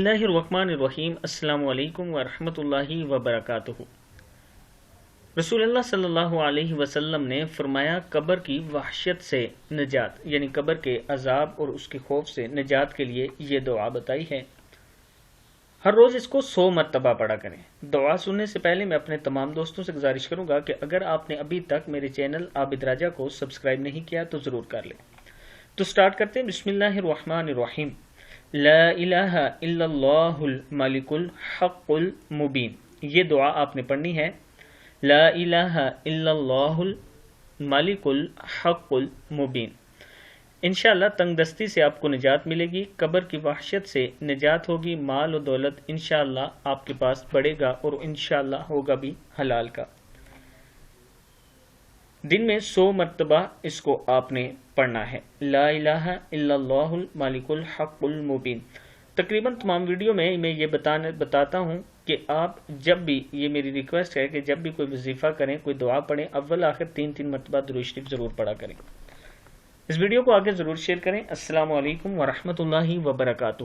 اللہ الرحمن الرحیم۔ السلام علیکم ورحمۃ اللہ وبرکاتہ۔ رسول اللہ صلی اللہ علیہ وسلم نے فرمایا قبر کی وحشت سے نجات یعنی قبر کے عذاب اور اس کے خوف سے نجات کے لیے یہ دعا بتائی ہے۔ ہر روز اس کو 100 مرتبہ پڑھا کریں۔ دعا سننے سے پہلے میں اپنے تمام دوستوں سے گزارش کروں گا کہ اگر آپ نے ابھی تک میرے چینل عابد راجہ کو سبسکرائب نہیں کیا تو ضرور کر لیں۔ تو سٹارٹ کرتے ہیں۔ بسم اللہ الرحمن الرحیم۔ لا الہ الا اللہ الملک الحق المبین۔ یہ دعا آپ نے پڑھنی ہے۔ لا الہ الا اللہ الملک الحق المبین۔ انشاءاللہ تنگ دستی سے آپ کو نجات ملے گی، قبر کی وحشت سے نجات ہوگی، مال و دولت انشاءاللہ آپ کے پاس بڑھے گا اور انشاءاللہ ہوگا بھی حلال کا۔ دن میں 100 مرتبہ اس کو آپ نے پڑھنا ہے۔ لا الہ الا اللہ الملک الحق المبین۔ تقریباً تمام ویڈیو میں یہ بتاتا ہوں کہ آپ جب بھی، یہ میری ریکویسٹ ہے کہ جب بھی کوئی وظیفہ کریں، کوئی دعا پڑھیں، اول آخر 3 مرتبہ درود شریف ضرور پڑھا کریں۔ اس ویڈیو کو آگے ضرور شیئر کریں۔ السلام علیکم ورحمۃ اللہ وبرکاتہ۔